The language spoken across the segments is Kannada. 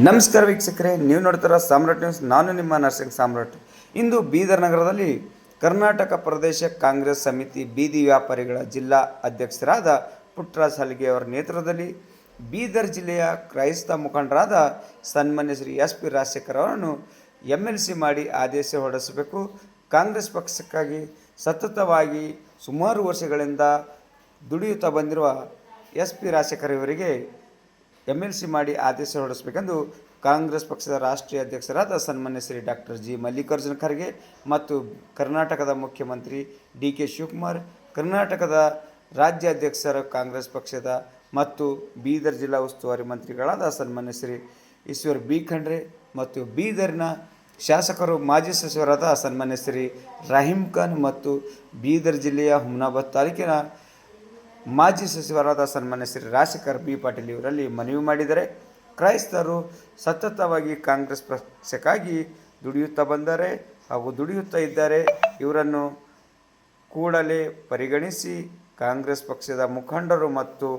ನಮಸ್ಕಾರ ವೀಕ್ಷಕರೇ, ನೀವು ನೋಡ್ತಾರ ಸಾಮ್ರಾಟ್ ನ್ಯೂಸ್. ನಾನು ನಿಮ್ಮ ನರ್ಸಿಂಗ್ ಸಾಮ್ರಾಟ್. ಇಂದು ಬೀದರ್ ನಗರದಲ್ಲಿ ಕರ್ನಾಟಕ ಪ್ರದೇಶ ಕಾಂಗ್ರೆಸ್ ಸಮಿತಿ ಬೀದಿ ವ್ಯಾಪಾರಿಗಳ ಜಿಲ್ಲಾ ಅಧ್ಯಕ್ಷರಾದ ಪುಟ್ಟರಾಜ ಹಲಗೆ ಅವರ ನೇತೃತ್ವದಲ್ಲಿ ಬೀದರ್ ಜಿಲ್ಲೆಯ ಕ್ರೈಸ್ತ ಮುಖಂಡರಾದ ಸನ್ಮಾನ್ಯ ಶ್ರೀ SP ರಾಜಶೇಖರ್ ಅವರನ್ನು MLC ಮಾಡಿ ಆದೇಶ ಹೊರಡಿಸಬೇಕು. ಕಾಂಗ್ರೆಸ್ ಪಕ್ಷಕ್ಕಾಗಿ ಸತತವಾಗಿ ಸುಮಾರು ವರ್ಷಗಳಿಂದ ದುಡಿಯುತ್ತಾ ಬಂದಿರುವ SP ರಾಜಶೇಖರ್ ಇವರಿಗೆ MLC ಮಾಡಿ ಆದೇಶ ಹೊರಡಿಸಬೇಕೆಂದು ಕಾಂಗ್ರೆಸ್ ಪಕ್ಷದ ರಾಷ್ಟ್ರೀಯ ಅಧ್ಯಕ್ಷರಾದ ಸನ್ಮಾನ್ಯ ಶ್ರೀ ಡಾಕ್ಟರ್ G. ಮಲ್ಲಿಕಾರ್ಜುನ ಖರ್ಗೆ ಮತ್ತು ಕರ್ನಾಟಕದ ಮುಖ್ಯಮಂತ್ರಿ DK ಶಿವಕುಮಾರ್, ಕರ್ನಾಟಕದ ರಾಜ್ಯಾಧ್ಯಕ್ಷರ ಕಾಂಗ್ರೆಸ್ ಪಕ್ಷದ ಮತ್ತು ಬೀದರ್ ಜಿಲ್ಲಾ ಉಸ್ತುವಾರಿ ಮಂತ್ರಿಗಳಾದ ಸನ್ಮಾನ್ಯ ಶ್ರೀ ಈಶ್ವರ್ B. ಖಂಡ್ರೆ ಮತ್ತು ಬೀದರ್ನ ಶಾಸಕರು ಮಾಜಿ ಸಚಿವರಾದ ಸನ್ಮಾನ್ಯ ಶ್ರೀ ರಹೀಂ ಖಾನ್ ಮತ್ತು ಬೀದರ್ ಜಿಲ್ಲೆಯ ಹುಮನಾಬಾದ್ ತಾಲೂಕಿನ ಮಾಜಿ ಸಚಿವರಾದ ಸನ್ಮಾನ್ಯ ಶ್ರೀ ರಾಜಶೇಖರ್ B. ಪಾಟೀಲ್ ಇವರಲ್ಲಿ ಮನವಿ ಮಾಡಿದ್ದಾರೆ. ಕ್ರೈಸ್ತರು ಸತತವಾಗಿ ಕಾಂಗ್ರೆಸ್ ಪಕ್ಷಕ್ಕಾಗಿ ದುಡಿಯುತ್ತಾ ಬಂದರೆ ಹಾಗೂ ದುಡಿಯುತ್ತಾ ಇದ್ದಾರೆ. ಇವರನ್ನು ಕೂಡಲೇ ಪರಿಗಣಿಸಿ ಕಾಂಗ್ರೆಸ್ ಪಕ್ಷದ ಮುಖಂಡರು ಮತ್ತು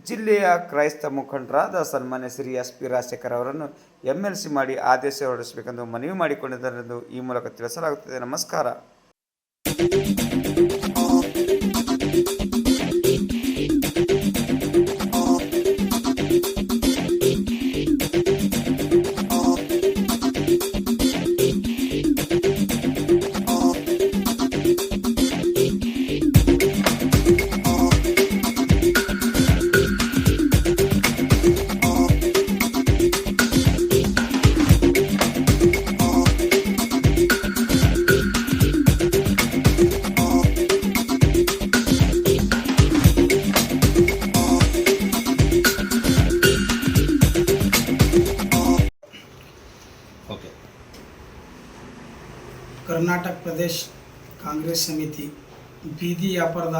ಜಿಲ್ಲೆಯ ಕ್ರೈಸ್ತ ಮುಖಂಡರಾದ ಸನ್ಮಾನ್ಯ ಶ್ರೀ SP ರಾಜಶೇಖರ್ ಅವರನ್ನು MLC ಮಾಡಿ ಆದೇಶ ಹೊರಡಿಸಬೇಕೆಂದು ಮನವಿ ಮಾಡಿಕೊಂಡಿದ್ದಾರೆಂದು ಈ ಮೂಲಕ ತಿಳಿಸಲಾಗುತ್ತದೆ. ನಮಸ್ಕಾರ. ಕರ್ನಾಟಕ ಪ್ರದೇಶ ಕಾಂಗ್ರೆಸ್ ಸಮಿತಿ ಬೀದಿ ವ್ಯಾಪಾರದ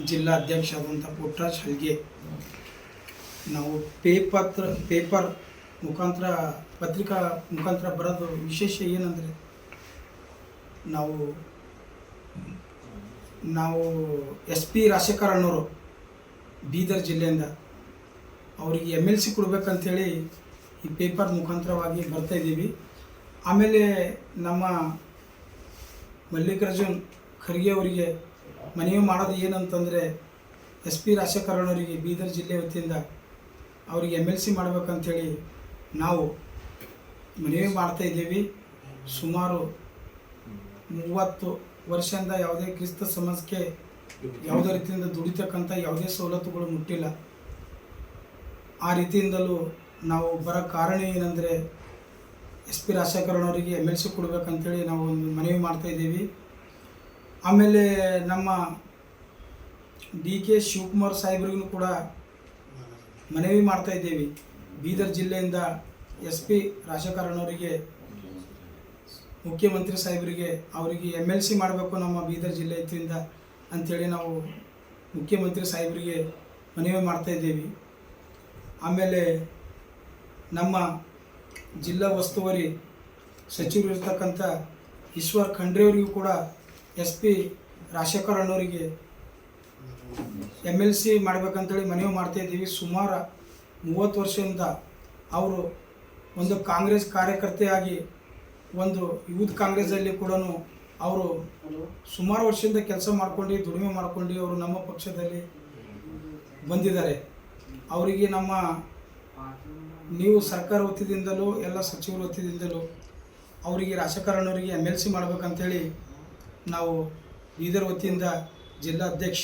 ಜಿಲ್ಲಾ ಅಧ್ಯಕ್ಷರಾದಂಥ ಪುಟ್ಟರಾಜ ಹಲಗೆ ನಾವು ಪೇಪರ್ ಮುಖಾಂತರ ಪತ್ರಿಕಾ ಮುಖಾಂತರ ಬರೋದು ವಿಶೇಷ ಏನಂದರೆ ನಾವು SP ರಾಜಶೇಖರ್ ಅನ್ನೋರು ಬೀದರ್ ಜಿಲ್ಲೆಯಿಂದ ಅವರಿಗೆ MLC ಕೊಡಬೇಕಂತೇಳಿ ಈ ಪೇಪರ್ ಮುಖಾಂತರವಾಗಿ ಬರ್ತಾಯಿದ್ದೀವಿ. ಆಮೇಲೆ ನಮ್ಮ ಮಲ್ಲಿಕಾರ್ಜುನ್ ಖರ್ಗೆ ಅವರಿಗೆ ಮನವಿ ಮಾಡೋದು ಏನಂತಂದರೆ SP ರಾಜಶೇಖರ್ ಅವರಿಗೆ ಬೀದರ್ ಜಿಲ್ಲೆ ವತಿಯಿಂದ ಅವರಿಗೆ MLC ಮಾಡಬೇಕಂಥೇಳಿ ನಾವು ಮನವಿ ಮಾಡ್ತಾಯಿದ್ದೀವಿ. ಸುಮಾರು 30 ವರ್ಷದಿಂದ ಯಾವುದೇ ಕ್ರಿಸ್ತ ಸಮಾಜಕ್ಕೆ ಯಾವುದೇ ರೀತಿಯಿಂದ ದುಡಿತಕ್ಕಂಥ ಯಾವುದೇ ಸವಲತ್ತುಗಳು ಮುಟ್ಟಿಲ್ಲ. ಆ ರೀತಿಯಿಂದಲೂ ನಾವು ಬರೋ ಕಾರಣ ಏನಂದರೆ SP ರಾಜಶೇಖರ್ ಅವರಿಗೆ MLC ಕೊಡಬೇಕಂತೇಳಿ ನಾವು ಒಂದು ಮನವಿ ಮಾಡ್ತಾಯಿದ್ದೀವಿ. ಆಮೇಲೆ ನಮ್ಮ DK ಶಿವಕುಮಾರ್ ಸಾಹೇಬ್ರಿಗೂ ಕೂಡ ಮನವಿ ಮಾಡ್ತಾಯಿದ್ದೀವಿ. ಬೀದರ್ ಜಿಲ್ಲೆಯಿಂದ SP ರಾಜಶೇಖರ್ ಅವರಿಗೆ ಮುಖ್ಯಮಂತ್ರಿ ಸಾಹೇಬರಿಗೆ ಅವರಿಗೆ MLC ಮಾಡಬೇಕು ನಮ್ಮ ಬೀದರ್ ಜಿಲ್ಲೆಯಿಂದ ಅಂಥೇಳಿ ನಾವು ಮುಖ್ಯಮಂತ್ರಿ ಸಾಹೇಬರಿಗೆ ಮನವಿ ಮಾಡ್ತಾಯಿದ್ದೀವಿ. ಆಮೇಲೆ ನಮ್ಮ ಜಿಲ್ಲಾ ಉಸ್ತುವಾರಿ ಸಚಿವರು ಇರ್ತಕ್ಕಂಥ ಈಶ್ವರ್ ಖಂಡ್ರೆ ಅವರಿಗೂ ಕೂಡ SP ರಾಜಶೇಖರ್ ಅವರಿಗೆ MLC ಮಾಡಬೇಕಂತೇಳಿ ಮನವಿ ಮಾಡ್ತಾಯಿದ್ದೀವಿ. ಸುಮಾರು 30 ವರ್ಷದಿಂದ ಅವರು ಒಂದು ಕಾಂಗ್ರೆಸ್ ಕಾರ್ಯಕರ್ತೆಯಾಗಿ ಒಂದು ಯೂತ್ ಕಾಂಗ್ರೆಸ್ಸಲ್ಲಿ ಕೂಡ ಅವರು ಸುಮಾರು ವರ್ಷದಿಂದ ಕೆಲಸ ಮಾಡ್ಕೊಂಡು ದುಡಿಮೆ ಮಾಡ್ಕೊಂಡು ಅವರು ನಮ್ಮ ಪಕ್ಷದಲ್ಲಿ ಬಂದಿದ್ದಾರೆ. ಅವರಿಗೆ ನೀವು ಸರ್ಕಾರ ವತಿಯಿಂದಲೂ ಎಲ್ಲ ಸಚಿವರ ವತಿಯಿಂದಲೂ ಅವರಿಗೆ ರಾಜಶೇಖರ್ ಅವರಿಗೆ MLC ಮಾಡಬೇಕಂತೇಳಿ ನಾವು ಬೀದರ್ ವತಿಯಿಂದ ಜಿಲ್ಲಾ ಅಧ್ಯಕ್ಷ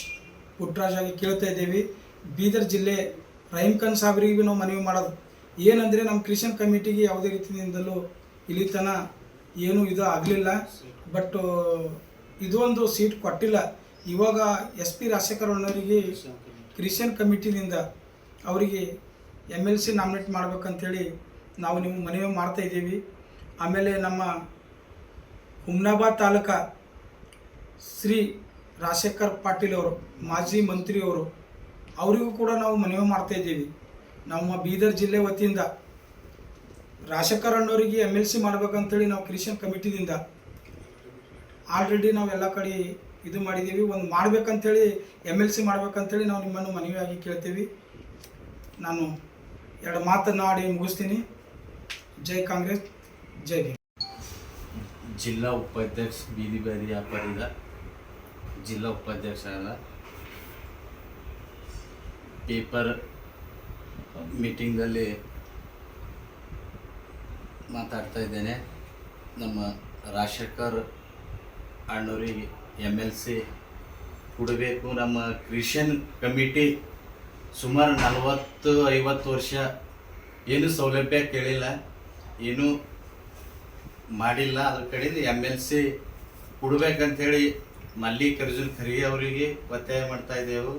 ಪುಟ್ಟರಾಜಾಗಿ ಕೇಳ್ತಾ ಇದ್ದೀವಿ. ಬೀದರ್ ಜಿಲ್ಲೆ ರಹೀಂ ಖಾನ್ ಸಾಹೇಬ್ರಿಗೆ ನಾವು ಮನವಿ ಮಾಡೋದು ಏನಂದರೆ ನಮ್ಮ ಕ್ರಿಶ್ಚಿಯನ್ ಕಮಿಟಿಗೆ ಯಾವುದೇ ರೀತಿಯಿಂದಲೂ ಇಲ್ಲಿ ತನಕ ಏನೂ ಇದು ಆಗಲಿಲ್ಲ. ಬಟ್ ಇದೊಂದು ಸೀಟ್ ಕೊಟ್ಟಿಲ್ಲ. ಇವಾಗ SP ರಾಜಶೇಖರ್ ಅವರಿಗೆ ಕ್ರಿಶ್ಚಿಯನ್ ಕಮಿಟಿನಿಂದ ಅವರಿಗೆ MLC ನಾಮಿನೇಟ್ ಮಾಡ್ಬೇಕಂತೇಳಿ ನಾವು ನಿಮ್ಗೆ ಮನವಿ ಮಾಡ್ತಾಯಿದ್ದೀವಿ. ಆಮೇಲೆ ನಮ್ಮ ಹುಮನಾಬಾದ್ ತಾಲೂಕು ಶ್ರೀ ರಾಜಶೇಖರ್ ಪಾಟೀಲ್ ಅವರು ಮಾಜಿ ಮಂತ್ರಿಯವರು ಅವರಿಗೂ ಕೂಡ ನಾವು ಮನವಿ ಮಾಡ್ತಾಯಿದ್ದೀವಿ. ನಮ್ಮ ಬೀದರ್ ಜಿಲ್ಲೆ ವತಿಯಿಂದ ರಾಜಶೇಖರ್ ಅವರಿಗೆ MLC ಮಾಡಬೇಕಂತೇಳಿ ನಾವು ಕ್ರಿಶ್ಚಿಯನ್ ಕಮಿಟಿದಿಂದ ಆಲ್ರೆಡಿ ನಾವು ಎಲ್ಲ ಕಡೆ ಇದು ಮಾಡಿದ್ದೀವಿ. ಒಂದು ಮಾಡಬೇಕಂತೇಳಿ MLC ಮಾಡಬೇಕಂತೇಳಿ ನಾವು ನಿಮ್ಮನ್ನು ಮನವಿಯಾಗಿ ಕೇಳ್ತೀವಿ. ನಾನು 2 ಮಾತನಾಡಿ ಮುಗಿಸ್ತೀನಿ. ಜೈ ಕಾಂಗ್ರೆಸ್, ಜೈ ಭೀಮ್. ಜಿಲ್ಲಾ ಉಪಾಧ್ಯಕ್ಷ ಬೀದಿ ಬದಿ ವ್ಯಾಪಾರಿದ ಜಿಲ್ಲಾ ಉಪಾಧ್ಯಕ್ಷ ಅಲ್ಲ ಪೇಪರ್ ಮೀಟಿಂಗಲ್ಲಿ ಮಾತಾಡ್ತಾ ಇದ್ದೇನೆ. ನಮ್ಮ ರಾಜಶೇಖರ್ ಅಣ್ಣವ್ರಿಗೆ MLC ಕೊಡಬೇಕು. ನಮ್ಮ ಕ್ರಿಶ್ಚಿಯನ್ ಕಮಿಟಿ ಸುಮಾರು 40-50 ವರ್ಷ ಏನು ಸೌಲಭ್ಯ ಕೇಳಿಲ್ಲ, ಏನೂ ಮಾಡಿಲ್ಲ. ಅದ್ರ ಕಡೆಯಿಂದ MLC ಕೊಡ್ಬೇಕಂತೇಳಿ ಮಲ್ಲಿಕಾರ್ಜುನ್ ಖರ್ಗೆ ಅವರಿಗೆ ಒತ್ತಾಯ ಮಾಡ್ತಾ ಇದ್ದೆವು.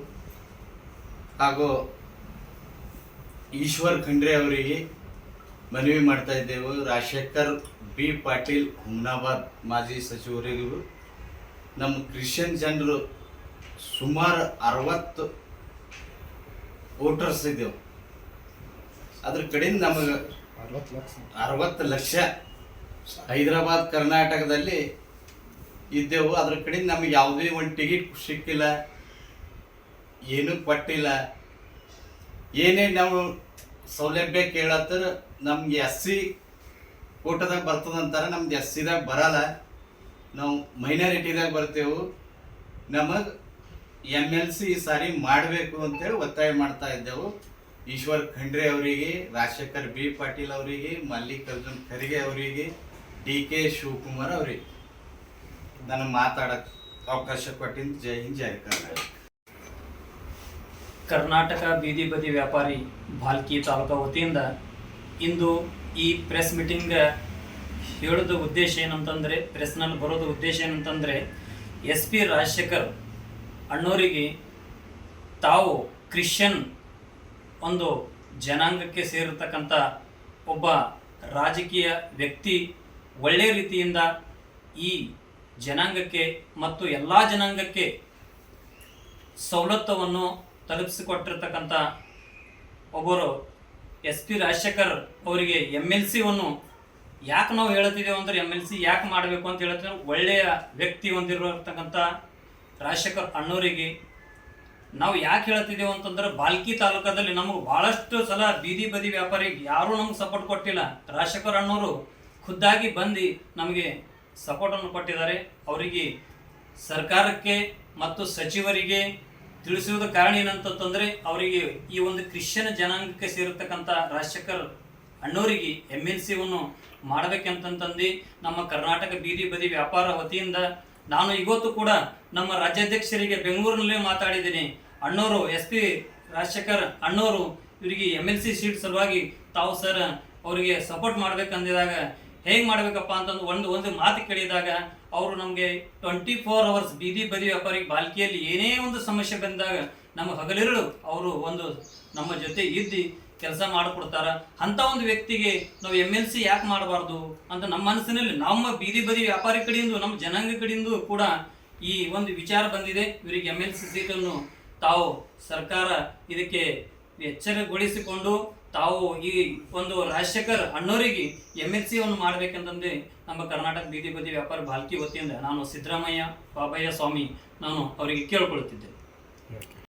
ಹಾಗೂ ಈಶ್ವರ್ ಖಂಡ್ರೆ ಅವರಿಗೆ ಮನವಿ ಮಾಡ್ತಾ ಇದ್ದೆವು. ರಾಜಶೇಖರ್ B ಪಾಟೀಲ್ ಹುಮ್ನಾಬಾದ್ ಮಾಜಿ ಸಚಿವರಿಗೂ ನಮ್ಮ ಕ್ರಿಶ್ಚಿಯನ್ ಜನರು ಸುಮಾರು 60 ವೋಟರ್ಸ್ ಇದ್ದೆವು. ಅದ್ರ ಕಡೆಯಿಂದ ನಮಗೆ 60 ಲಕ್ಷ ಹೈದರಾಬಾದ್ ಕರ್ನಾಟಕದಲ್ಲಿ ಇದ್ದೆವು. ಅದ್ರ ಕಡೆಯಿಂದ ನಮಗೆ ಯಾವುದೇ ಒಂದು ಟಿಕೆಟ್ ಸಿಕ್ಕಿಲ್ಲ, ಏನೂ ಕೊಟ್ಟಿಲ್ಲ. ಏನೇ ನಾವು ಸೌಲಭ್ಯ ಕೇಳತ್ತರ ನಮ್ಗೆ SC ಕೋಟದಾಗ ಬರ್ತದಂತಾರೆ, ನಮ್ದು SCದಾಗ ಬರಲ್ಲ, ನಾವು ಮೈನಾರಿಟಿದಾಗ ಬರ್ತೇವೆ. ನಮಗೆ MLC ಈ ಸಾರಿ ಮಾಡಬೇಕು ಅಂತೇಳಿ ಒತ್ತಾಯ ಮಾಡ್ತಾ ಇದ್ದೆವು. ಈಶ್ವರ್ ಖಂಡ್ರೆ ಅವರಿಗೆ, ರಾಜಶೇಖರ್ B ಪಾಟೀಲ್ ಅವರಿಗೆ, ಮಲ್ಲಿಕಾರ್ಜುನ್ ಖರ್ಗೆ ಅವರಿಗೆ, DK ಶಿವಕುಮಾರ್ ಅವರಿಗೆ ನಾನು ಮಾತಾಡಕ್ಕೆ ಅವಕಾಶ ಕೊಟ್ಟಿದ್ದು. ಜೈ ಹಿಂದ್, ಜೈ ಕರ್ನಾಟಕ. ಕರ್ನಾಟಕ ಬೀದಿ ಬದಿ ವ್ಯಾಪಾರಿ ಭಾಲ್ಕಿ ತಾಲೂಕಾ ವತಿಯಿಂದ ಇಂದು ಈ ಪ್ರೆಸ್ ಮೀಟಿಂಗ್ ಹೇಳೋದು ಉದ್ದೇಶ ಏನಂತಂದರೆ, ಪ್ರೆಸ್ನಲ್ಲಿ ಬರೋದು ಉದ್ದೇಶ ಏನಂತಂದರೆ, SP ರಾಜಶೇಖರ್ ಅಣ್ಣವರಿಗೆ ತಾವು ಕ್ರಿಶ್ಚಿಯನ್ ಒಂದು ಜನಾಂಗಕ್ಕೆ ಸೇರಿರ್ತಕ್ಕಂಥ ಒಬ್ಬ ರಾಜಕೀಯ ವ್ಯಕ್ತಿ, ಒಳ್ಳೆಯ ರೀತಿಯಿಂದ ಈ ಜನಾಂಗಕ್ಕೆ ಮತ್ತು ಎಲ್ಲ ಜನಾಂಗಕ್ಕೆ ಸವಲತ್ತನ್ನು ತಲುಪಿಸಿಕೊಟ್ಟಿರ್ತಕ್ಕಂಥ ಒಬ್ಬರು SP ರಾಜಶೇಖರ್ ಅವರಿಗೆ MLCಯನ್ನು ಯಾಕೆ ನಾವು ಹೇಳ್ತಿದ್ದೇವೆ ಅಂದರೆ, MLC ಯಾಕೆ ಮಾಡಬೇಕು ಅಂತ ಹೇಳ್ತೀವಿ, ಒಳ್ಳೆಯ ವ್ಯಕ್ತಿ ಹೊಂದಿರತಕ್ಕಂಥ ರಾಜಶೇಖರ್ ಅಣ್ಣವರಿಗೆ ನಾವು ಯಾಕೆ ಹೇಳ್ತಿದ್ದೇವೆ ಅಂತಂದ್ರೆ, ಭಾಲ್ಕಿ ತಾಲೂಕದಲ್ಲಿ ನಮಗೆ ಭಾಳಷ್ಟು ಸಲ ಬೀದಿ ಬದಿ ವ್ಯಾಪಾರಿಗೆ ಯಾರೂ ನಮ್ಗೆ ಸಪೋರ್ಟ್ ಕೊಟ್ಟಿಲ್ಲ. ರಾಜಶೇಖರ್ ಅಣ್ಣವರು ಖುದ್ದಾಗಿ ಬಂದು ನಮಗೆ ಸಪೋರ್ಟನ್ನು ಕೊಟ್ಟಿದ್ದಾರೆ. ಅವರಿಗೆ ಸರ್ಕಾರಕ್ಕೆ ಮತ್ತು ಸಚಿವರಿಗೆ ತಿಳಿಸುವುದ ಕಾರಣ ಏನಂತಂದರೆ, ಅವರಿಗೆ ಈ ಒಂದು ಕ್ರಿಶ್ಚಿಯನ್ ಜನಾಂಗಕ್ಕೆ ಸೇರಿರ್ತಕ್ಕಂಥ ರಾಜಶೇಖರ್ ಅಣ್ಣವರಿಗೆ MLCಯನ್ನು ಮಾಡಬೇಕಂತಂದು ನಮ್ಮ ಕರ್ನಾಟಕ ಬೀದಿ ಬದಿ ವ್ಯಾಪಾರ ವತಿಯಿಂದ ನಾನು ಇವತ್ತು ಕೂಡ ನಮ್ಮ ರಾಜ್ಯಾಧ್ಯಕ್ಷರಿಗೆ ಬೆಂಗಳೂರಿನಲ್ಲೇ ಮಾತಾಡಿದ್ದೀನಿ. ಅಣ್ಣವರು SP ರಾಜಶೇಖರ್ ಅಣ್ಣವರು ಇವರಿಗೆ MLC ಸೀಟ್ ಸಲುವಾಗಿ ತಾವು ಸರ್ ಅವರಿಗೆ ಸಪೋರ್ಟ್ ಮಾಡ್ಬೇಕಂದಿದಾಗ ಹೇಗೆ ಮಾಡಬೇಕಪ್ಪ ಅಂತಂದು ಒಂದು ಮಾತು ಕೇಳಿದಾಗ ಅವರು ನಮಗೆ 24 hours ಬೀದಿ ಬದಿ ವ್ಯಾಪಾರಿಗೆ ಬಾಲ್ಕಿಯಲ್ಲಿ ಏನೇ ಒಂದು ಸಮಸ್ಯೆ ಬಂದಾಗ ನಮ್ಮ ಹಗಲಿರುಳು ಅವರು ಒಂದು ನಮ್ಮ ಜೊತೆ ಇದ್ದು ಕೆಲಸ ಮಾಡಿಕೊಡ್ತಾರ. ಅಂಥ ಒಂದು ವ್ಯಕ್ತಿಗೆ ನಾವು MLC ಯಾಕೆ ಮಾಡಬಾರ್ದು ಅಂತ ನಮ್ಮ ಮನಸ್ಸಿನಲ್ಲಿ, ನಮ್ಮ ಬೀದಿ ಬದಿ ವ್ಯಾಪಾರಿ ಕಡೆಯಿಂದ, ನಮ್ಮ ಜನಾಂಗ ಕಡೆಯಿಂದ ಕೂಡ ಈ ಒಂದು ವಿಚಾರ ಬಂದಿದೆ. ಇವರಿಗೆ MLC ಸೀಟನ್ನು ತಾವು ಸರ್ಕಾರ ಇದಕ್ಕೆ ಎಚ್ಚರಗೊಳಿಸಿಕೊಂಡು ತಾವು ಈ ಒಂದು ರಾಜಶೇಖರ್ ಅಣ್ಣವರಿಗೆ MLCಯನ್ನು ಮಾಡಬೇಕಂತಂದು ನಮ್ಮ ಕರ್ನಾಟಕ ಬೀದಿ ಬದಿ ವ್ಯಾಪಾರ ಭಾಲ್ಕಿ ವತಿಯಿಂದ ನಾನು ಸಿದ್ದರಾಮಯ್ಯ ಬಾಬಯ್ಯ ಸ್ವಾಮಿ ನಾನು ಅವರಿಗೆ ಕೇಳ್ಕೊಳ್ತಿದ್ದೆ.